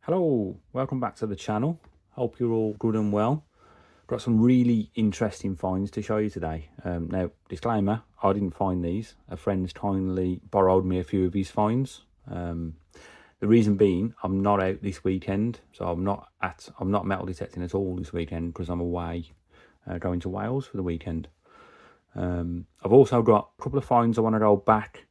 Hello, welcome back to the channel. Hope you're all good and well. Got some really interesting finds to show you today. Now, disclaimer, I didn't find these. A friend's kindly borrowed me a few of his finds. The reason being, I'm not out this weekend, so I'm not metal detecting at all this weekend because I'm away going to Wales for the weekend. I've also got a couple of finds I want to go back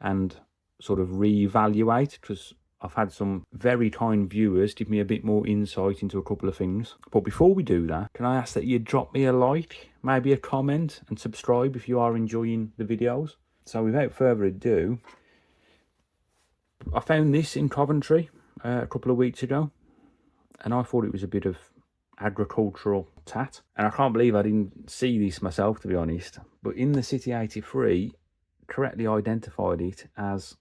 and sort of reevaluate because I've had some very kind viewers give me a bit more insight into a couple of things. But before we do that, can I ask that you drop me a like, maybe a comment, and subscribe if you are enjoying the videos. So without further ado, I found this in Coventry a couple of weeks ago, and I thought it was a bit of agricultural tat. And I can't believe I didn't see this myself, to be honest. But in the City 83, correctly identified it as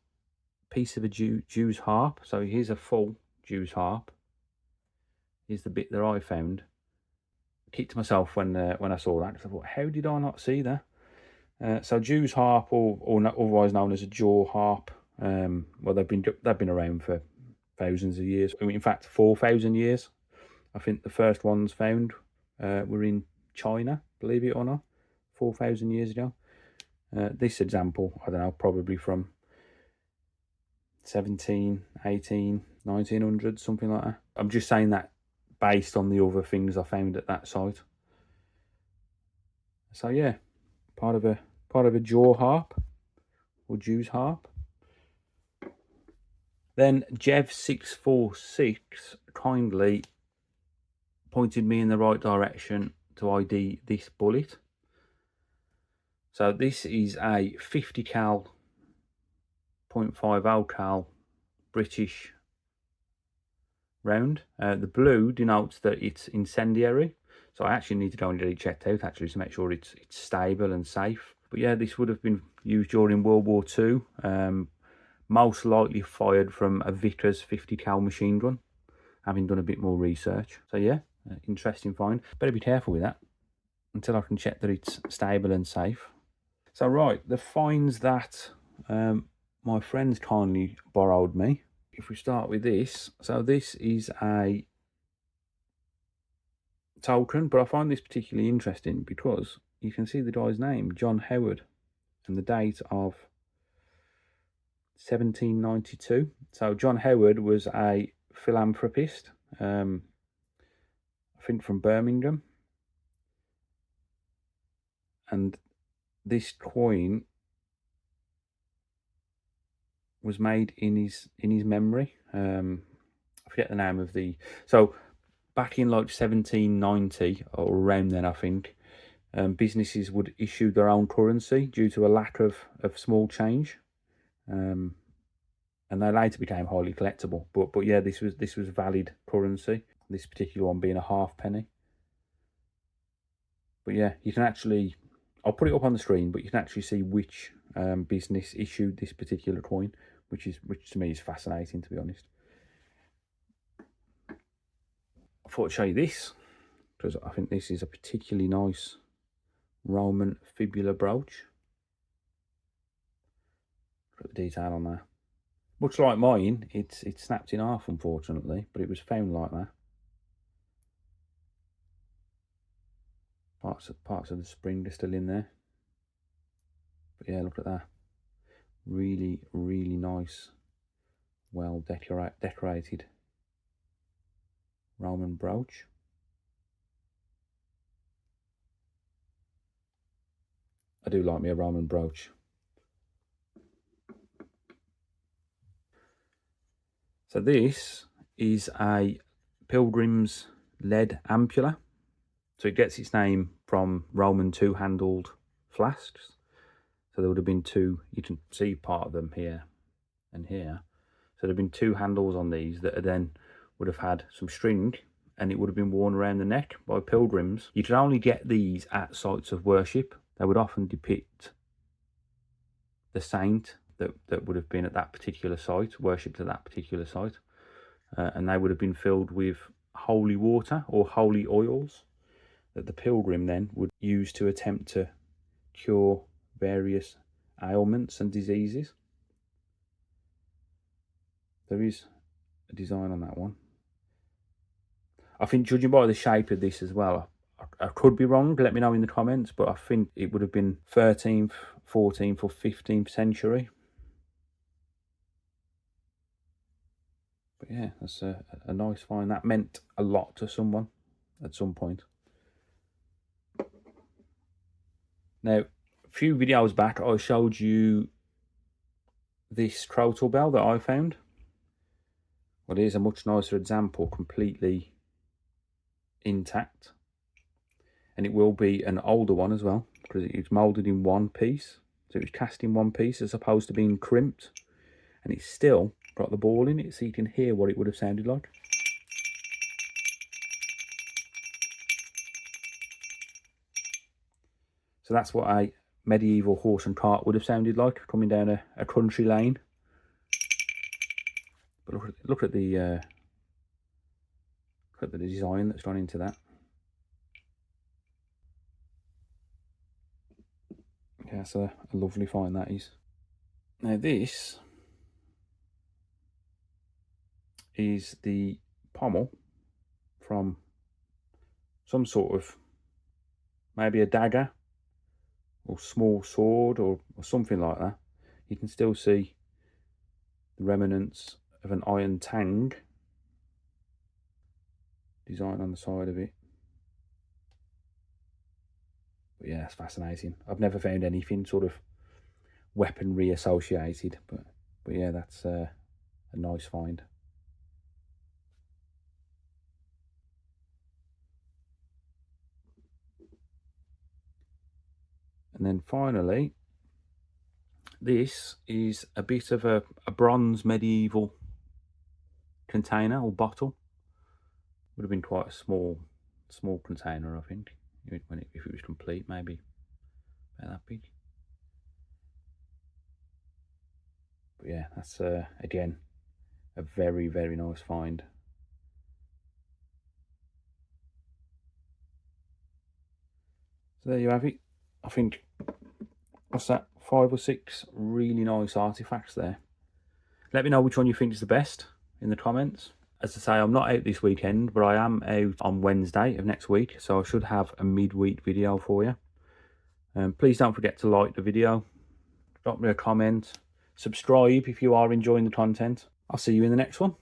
piece of a Jew's harp. So here's a full Jew's harp. Here's the bit that I found. I kicked myself when I saw that, because I thought, how did I not see that? So Jew's harp, or otherwise known as a jaw harp. Well, they've been around for thousands of years. In fact, 4,000 years. I think the first ones found were in China, believe it or not, 4,000 years ago. This example, I don't know, probably from 17, 18, 1900, something like that. I'm just saying that based on the other things I found at that site. So yeah, part of a jaw harp or Jew's harp. Then Jev646 kindly pointed me in the right direction to ID this bullet. So this is a 50 cal 0.50 cal British round. The blue denotes that it's incendiary, so I actually need to go and get it checked out actually to make sure it's stable and safe. But yeah, this would have been used during World War II, most likely fired from a Vickers 50 cal machine gun, having done a bit more research. So yeah, interesting find. Better be careful with that until I can check that it's stable and safe. So right, the finds that my friends kindly borrowed me. If we start with this, so this is a token, but I find this particularly interesting because you can see the guy's name, John Howard, and the date of 1792. So John Howard was a philanthropist, I think from Birmingham, and this coin was made in his memory. I forget the name of the, so back in like 1790 or around then, I think, businesses would issue their own currency due to a lack of small change, and they later became highly collectible. But yeah, this was valid currency. This particular one being a halfpenny. But yeah, you can actually, I'll put it up on the screen, but you can actually see which business issued this particular coin, which to me is fascinating, to be honest. I thought I'd show you this because I think this is a particularly nice Roman fibula brooch. Look at the detail on there. Much like mine, it's snapped in half, unfortunately, but it was found like that. Parts of the spring are still in there. But yeah, look at that. Really, really nice, well decorated Roman brooch. I do like me a Roman brooch. So this is a pilgrim's lead ampulla. So it gets its name from Roman two-handled flasks. So there would have been two, you can see part of them here and here. So there have been two handles on these that then would have had some string, and it would have been worn around the neck by pilgrims. You could only get these at sites of worship. They would often depict the saint that would have been at that particular site, worshipped at that particular site. And they would have been filled with holy water or holy oils that the pilgrim then would use to attempt to cure various ailments and diseases. There is a design on that one. I think judging by the shape of this as well, I could be wrong, let me know in the comments, but I think it would have been 13th, 14th or 15th century. But yeah, that's a nice find. That meant a lot to someone at some point. Now, a few videos back, I showed you this crotal bell that I found. Well, here's a much nicer example, completely intact. And it will be an older one as well, because it's moulded in one piece. So it was cast in one piece as opposed to being crimped. And it's still got the ball in it, so you can hear what it would have sounded like. So that's what a medieval horse and cart would have sounded like, coming down a country lane. But look at the design that's gone into that. Okay, that's a lovely find, that is. Now this is the pommel from some sort of, maybe a dagger or small sword or something like that. You can still see the remnants of an iron tang design on the side of it. But yeah, that's fascinating. I've never found anything sort of weaponry associated, but yeah, that's a nice find. And then finally, this is a bit of a bronze medieval container or bottle. Would have been quite a small container, I think, if it was complete, maybe about that big. But yeah, that's again a very, very nice find. So there you have it. I think, what's that, 5 or 6 really nice artifacts there. Let me know which one you think is the best in the comments. As I say, I'm not out this weekend, but I am out on Wednesday of next week, so I should have a midweek video for you. Please don't forget to like the video, drop me a comment, subscribe if you are enjoying the content. I'll see you in the next one.